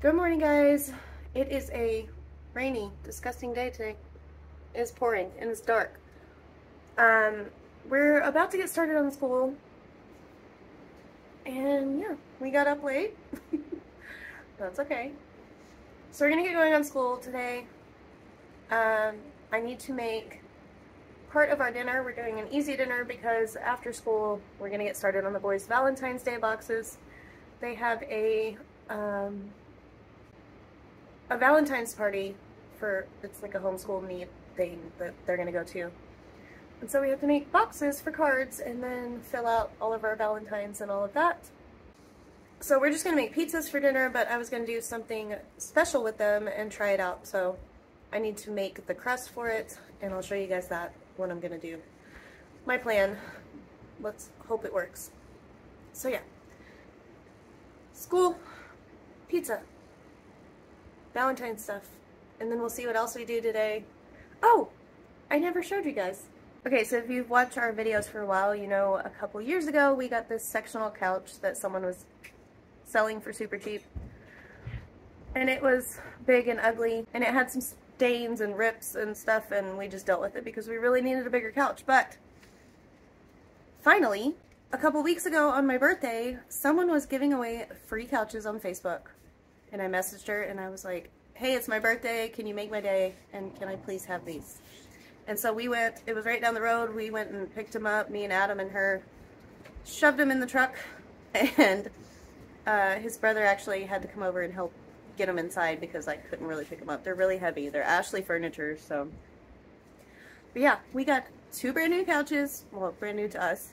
Good morning, guys. It is a rainy, disgusting day today. It's pouring and it's dark. We're about to get started on school. And yeah, we got up late. That's okay. So we're gonna get going on school today. I need to make part of our dinner. We're doing an easy dinner because after school we're gonna get started on the boys' Valentine's Day boxes. They have a Valentine's party it's like a homeschool meet thing that they're gonna go to. And so we have to make boxes for cards and then fill out all of our Valentines and all of that. So we're just gonna make pizzas for dinner, but I was gonna do something special with them and try it out. So I need to make the crust for it, and I'll show you guys that what I'm gonna do. My plan. Let's hope it works. So yeah. School, pizza, Valentine stuff, and then we'll see what else we do today. Oh, I never showed you guys. Okay, so if you've watched our videos for a while, you know a couple years ago we got this sectional couch that someone was selling for super cheap. And it was big and ugly, and it had some stains and rips and stuff, and we just dealt with it because we really needed a bigger couch. But finally, a couple weeks ago on my birthday, someone was giving away free couches on Facebook. And I messaged her and I was like, hey, it's my birthday, can you make my day, and can I please have these? And so we went, it was right down the road, we went and picked them up, me and Adam and her, shoved them in the truck, and his brother actually had to come over and help get them inside because I couldn't really pick them up. They're really heavy. They're Ashley furniture, so. But yeah, we got 2 brand new couches, well, brand new to us,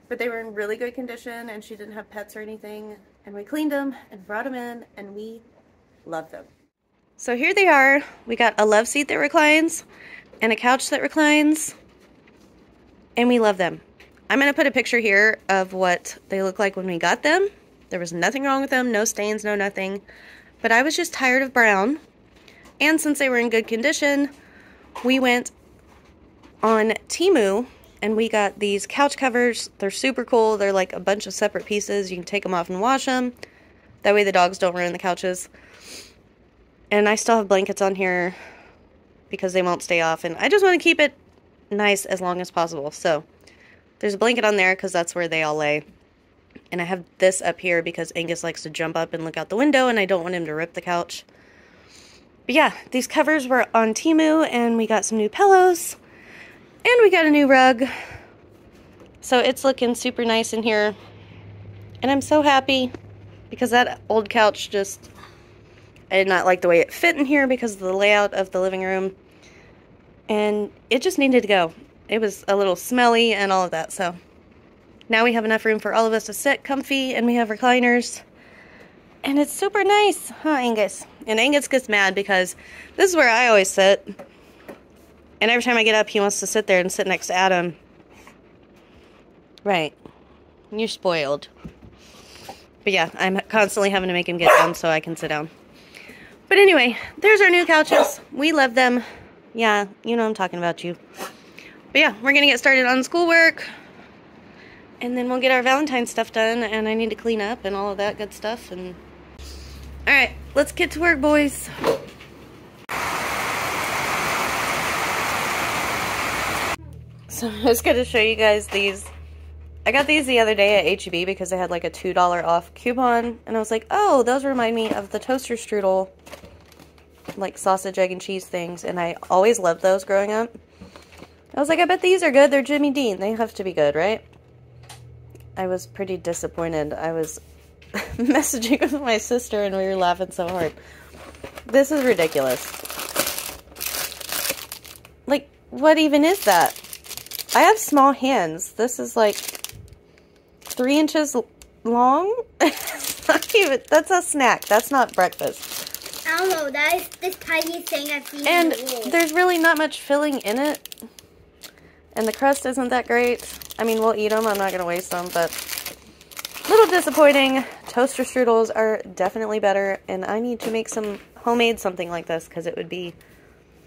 but they were in really good condition and she didn't have pets or anything. And we cleaned them and brought them in and we love them. So here they are. We got a love seat that reclines and a couch that reclines, and we love them. I'm going to put a picture here of what they look like when we got them. There was nothing wrong with them, no stains, no nothing. But I was just tired of brown. And since they were in good condition, we went on Temu and we got these couch covers. They're super cool. They're like a bunch of separate pieces. You can take them off and wash them. That way the dogs don't ruin the couches. And I still have blankets on here because they won't stay off. And I just want to keep it nice as long as possible. So there's a blanket on there because that's where they all lay. And I have this up here because Angus likes to jump up and look out the window and I don't want him to rip the couch. But yeah, these covers were on Temu and we got some new pillows. And we got a new rug. So it's looking super nice in here. And I'm so happy because that old couch just, I did not like the way it fit in here because of the layout of the living room. And it just needed to go. It was a little smelly and all of that. So now we have enough room for all of us to sit comfy, and we have recliners. And it's super nice, huh, Angus? And Angus gets mad because this is where I always sit. And every time I get up, he wants to sit there and sit next to Adam. Right. You're spoiled. But yeah, I'm constantly having to make him get down so I can sit down. But anyway, there's our new couches. We love them. Yeah, you know I'm talking about you. But yeah, we're going to get started on schoolwork. And then we'll get our Valentine stuff done. And I need to clean up and all of that good stuff. And alright, let's get to work, boys. So I was going to show you guys these. I got these the other day at H-E-B because they had like a $2 off coupon. And I was like, oh, those remind me of the toaster strudel, like sausage, egg, and cheese things. And I always loved those growing up. I was like, I bet these are good. They're Jimmy Dean. They have to be good, right? I was pretty disappointed. I was messaging with my sister and we were laughing so hard. This is ridiculous. Like, what even is that? I have small hands. This is like 3 inches long. It's not even, that's a snack. That's not breakfast. I don't know. That is the tiniest thing I've seen and in the world. There's really not much filling in it. And the crust isn't that great. I mean, we'll eat them. I'm not going to waste them, but a little disappointing. Toaster strudels are definitely better, and I need to make some homemade something like this because it would be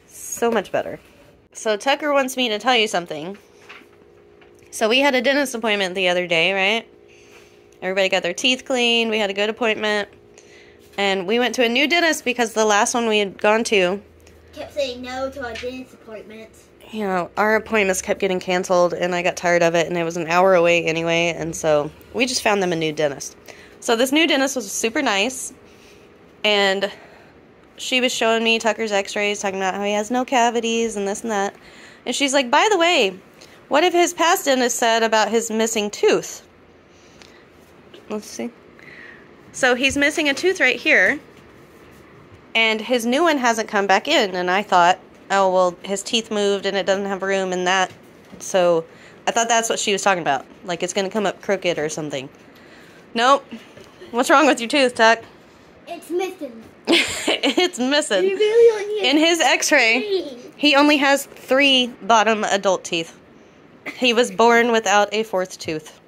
so much better. So Tucker wants me to tell you something. So we had a dentist appointment the other day, right? Everybody got their teeth cleaned. We had a good appointment. And we went to a new dentist because the last one we had gone to kept saying no to our dentist appointments. You know, our appointments kept getting canceled, and I got tired of it, and it was an hour away anyway, and so we just found them a new dentist. So this new dentist was super nice, and she was showing me Tucker's x-rays, talking about how he has no cavities and this and that. And she's like, by the way, what if his past dentist said about his missing tooth? Let's see. So he's missing a tooth right here, and his new one hasn't come back in, and I thought, oh, well, his teeth moved and it doesn't have room in that. So I thought that's what she was talking about. Like it's going to come up crooked or something. Nope. What's wrong with your tooth, Tuck? It's missing. It's missing. You really only have In his x-ray, he only has 3 bottom adult teeth. He was born without a 4th tooth.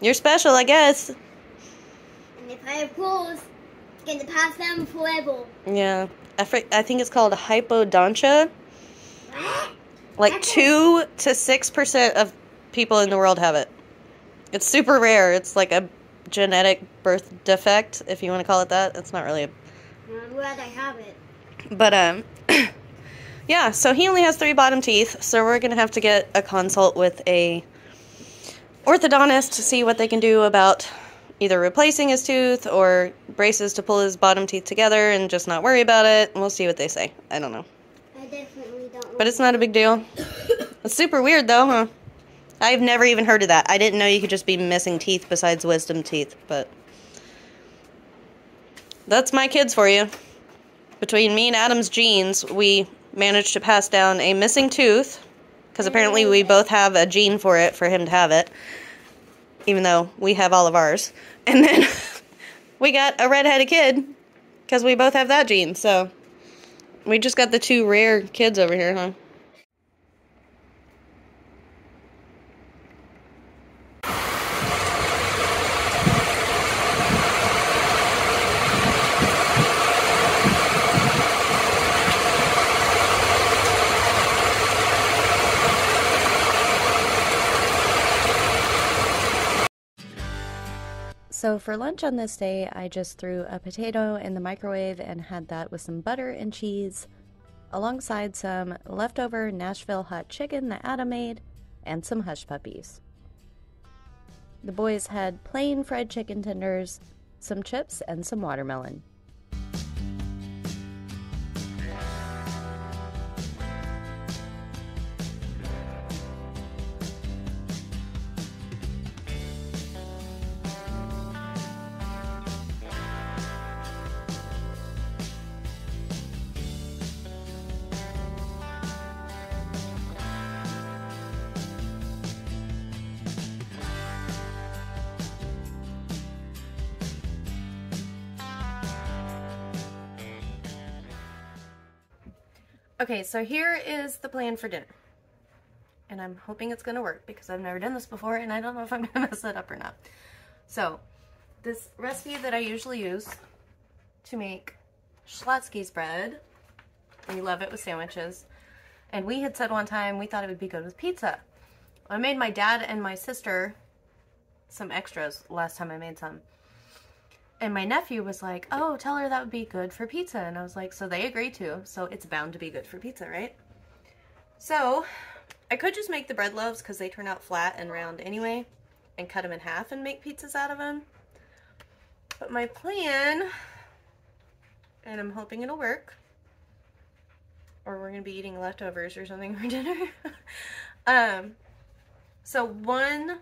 You're special, I guess. And if I have claws, it's going to pass down forever. Yeah. I think it's called hypodontia. Like 2 to 6% of people in the world have it. It's super rare. It's like a genetic birth defect, if you want to call it that. It's not really a... I'm glad I have it. But, yeah, so he only has 3 bottom teeth, so we're going to have to get a consult with a orthodontist to see what they can do about either replacing his tooth or braces to pull his bottom teeth together and just not worry about it. We'll see what they say. I don't know. I definitely don't. But it's not a big deal. It's super weird, though, huh? I've never even heard of that. I didn't know you could just be missing teeth besides wisdom teeth, but that's my kids for you. Between me and Adam's genes, we managed to pass down a missing tooth, because apparently we both have a gene for it, for him to have it, even though we have all of ours. And then we got a redheaded kid, because we both have that gene, so we just got the 2 rare kids over here, huh? So for lunch on this day, I just threw a potato in the microwave and had that with some butter and cheese, alongside some leftover Nashville hot chicken that Adam made, and some hush puppies. The boys had plain fried chicken tenders, some chips, and some watermelon. Okay, so here is the plan for dinner. And I'm hoping it's going to work because I've never done this before and I don't know if I'm going to mess it up or not. So, this recipe that I usually use to make CHLOTZSKY'S bread, we love it with sandwiches. And we had said one time we thought it would be good with pizza. I made my dad and my sister some extras last time I made some. And my nephew was like, oh, tell her that would be good for pizza. And I was like, so they agreed to, so it's bound to be good for pizza, right? So I could just make the bread loaves because they turn out flat and round anyway, and cut them in half and make pizzas out of them. But my plan, and I'm hoping it'll work, or we're going to be eating leftovers or something for dinner. So 1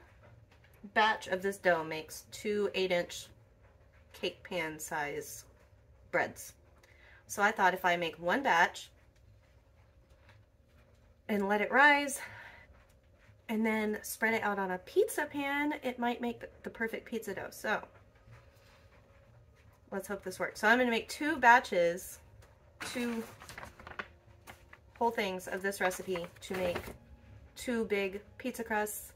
batch of this dough makes 2 8-inch cake pan size breads. So I thought if I make 1 batch and let it rise and then spread it out on a pizza pan, it might make the perfect pizza dough. So let's hope this works. So I'm going to make 2 batches, 2 whole things of this recipe to make 2 big pizza crusts.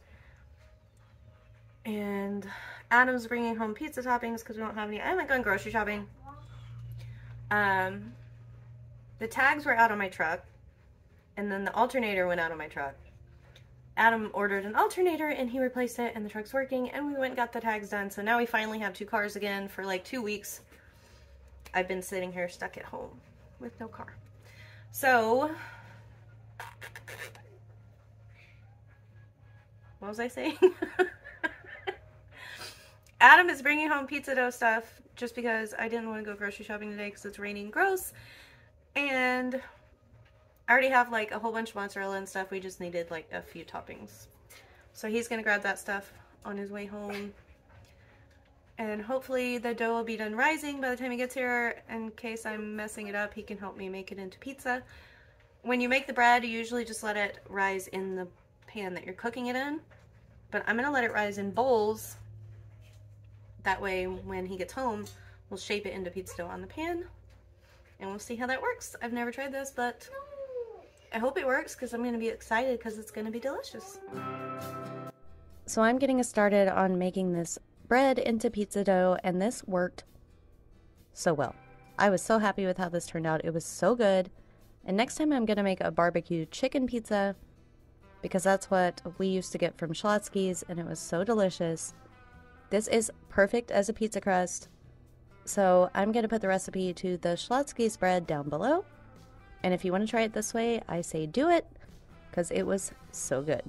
And Adam's bringing home pizza toppings because we don't have any. I haven't gone grocery shopping. The tags were out on my truck, and then the alternator went out on my truck. Adam ordered an alternator and he replaced it and the truck's working, and we went and got the tags done. So now we finally have 2 cars again. For like 2 weeks I've been sitting here stuck at home with no car. So what was I saying? Adam is bringing home pizza dough stuff just because I didn't want to go grocery shopping today because it's raining gross. And I already have like a whole bunch of mozzarella and stuff. We just needed like a few toppings. So he's going to grab that stuff on his way home. And hopefully the dough will be done rising by the time he gets here. In case I'm messing it up, he can help me make it into pizza. When you make the bread, you usually just let it rise in the pan that you're cooking it in. But I'm going to let it rise in bowls. That way, when he gets home, we'll shape it into pizza dough on the pan. And we'll see how that works. I've never tried this, but I hope it works because I'm going to be excited because it's going to be delicious. So I'm getting us started on making this bread into pizza dough, and this worked so well. I was so happy with how this turned out. It was so good. And next time I'm going to make a barbecue chicken pizza because that's what we used to get from CHLOTZSKY'S, and it was so delicious. This is perfect as a pizza crust. So I'm going to put the recipe to the CHLOTZSKY'S bread down below. And if you want to try it this way, I say do it because it was so good.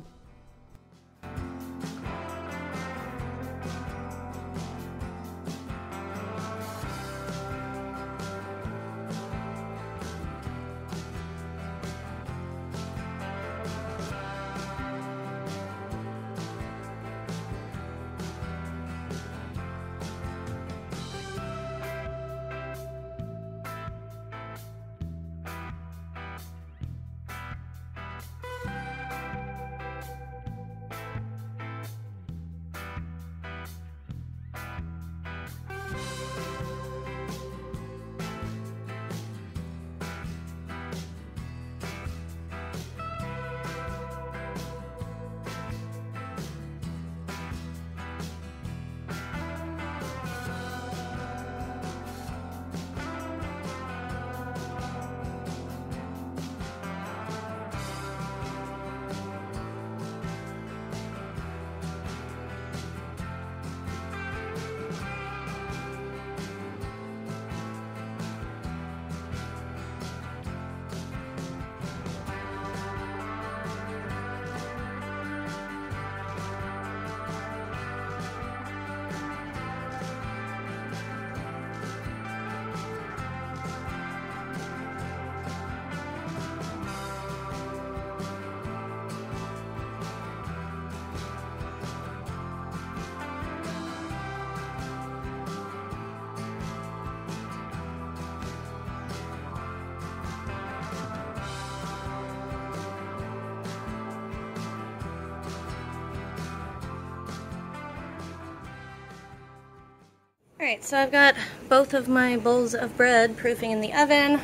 Alright, so I've got both of my bowls of bread proofing in the oven.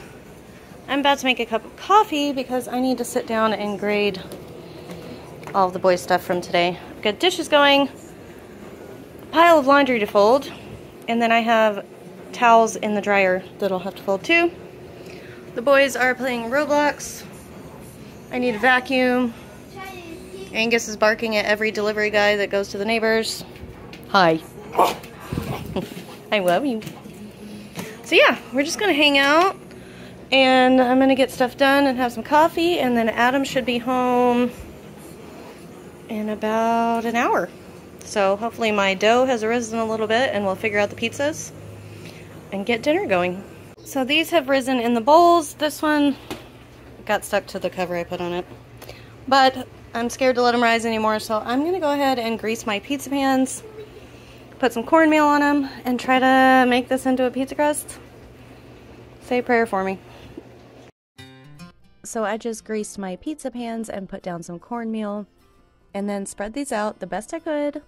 I'm about to make a cup of coffee because I need to sit down and grade all of the boys' stuff from today. I've got dishes going, a pile of laundry to fold, and then I have towels in the dryer that I'll have to fold too. The boys are playing Roblox. I need a vacuum. Angus is barking at every delivery guy that goes to the neighbors. Hi. I love you. So yeah, we're just gonna hang out and I'm gonna get stuff done and have some coffee, and then Adam should be home in about an hour. So hopefully my dough has arisen a little bit and we'll figure out the pizzas and get dinner going. So these have risen in the bowls. This one got stuck to the cover I put on it, but I'm scared to let them rise anymore, so I'm gonna go ahead and grease my pizza pans, put some cornmeal on them, and try to make this into a pizza crust. Say a prayer for me. So I just greased my pizza pans and put down some cornmeal and then spread these out the best I could.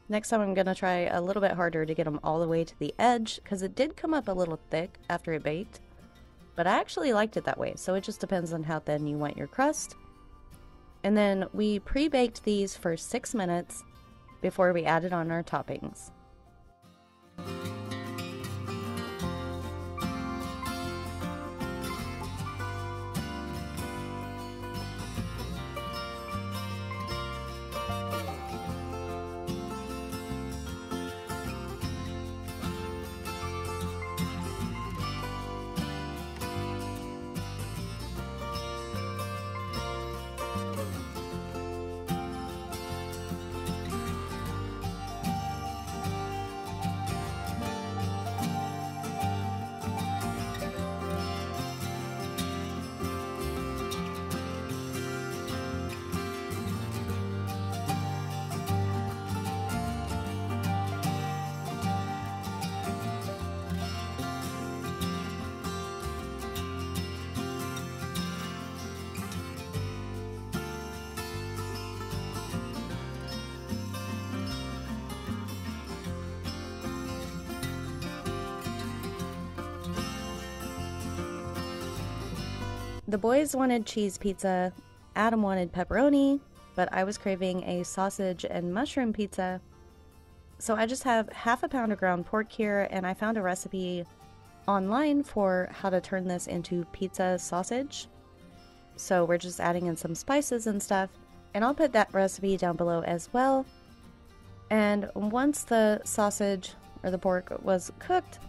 Next time I'm going to try a little bit harder to get them all the way to the edge because it did come up a little thick after it baked. But I actually liked it that way, so it just depends on how thin you want your crust. And then we pre-baked these for 6 minutes before we added on our toppings. The boys wanted cheese pizza, Adam wanted pepperoni, but I was craving a sausage and mushroom pizza. So I just have half a pound of ground pork here, and I found a recipe online for how to turn this into pizza sausage. So we're just adding in some spices and stuff, and I'll put that recipe down below as well. And once the sausage or the pork was cooked,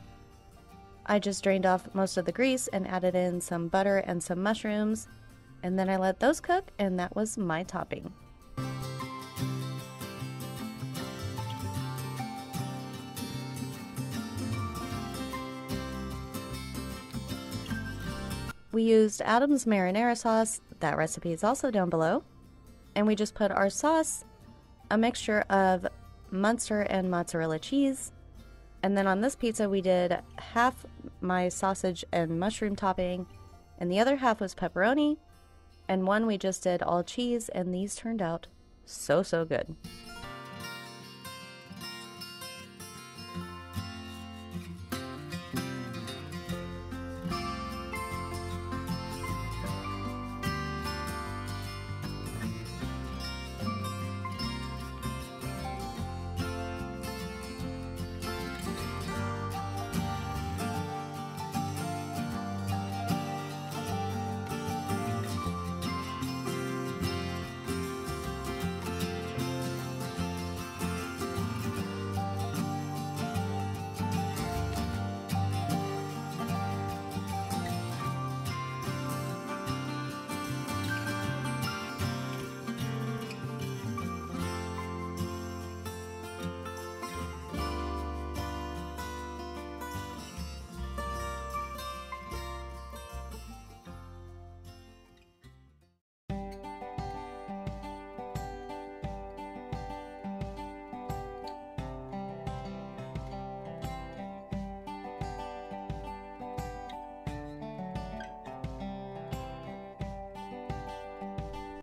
I just drained off most of the grease and added in some butter and some mushrooms, and then I let those cook, and that was my topping. We used Adam's marinara sauce, that recipe is also down below, and we just put our sauce, a mixture of Munster and mozzarella cheese, and then on this pizza we did half my sausage and mushroom topping, and the other half was pepperoni, and one we just did all cheese, and these turned out so good.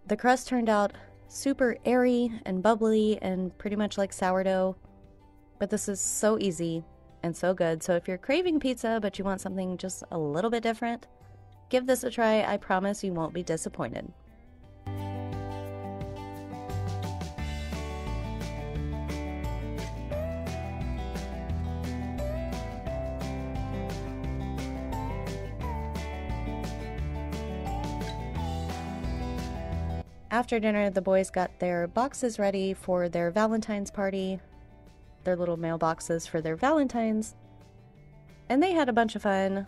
The crust turned out super airy and bubbly and pretty much like sourdough, but this is so easy and so good. So if you're craving pizza but you want something just a little bit different, give this a try. I promise you won't be disappointed. After dinner, the boys got their boxes ready for their Valentine's party, their little mailboxes for their Valentines, and they had a bunch of fun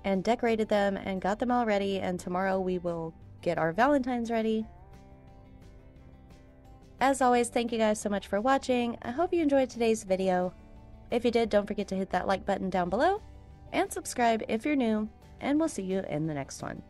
and decorated them and got them all ready, and tomorrow we will get our Valentines ready. As always, thank you guys so much for watching. I hope you enjoyed today's video. If you did, don't forget to hit that like button down below and subscribe if you're new, and we'll see you in the next one.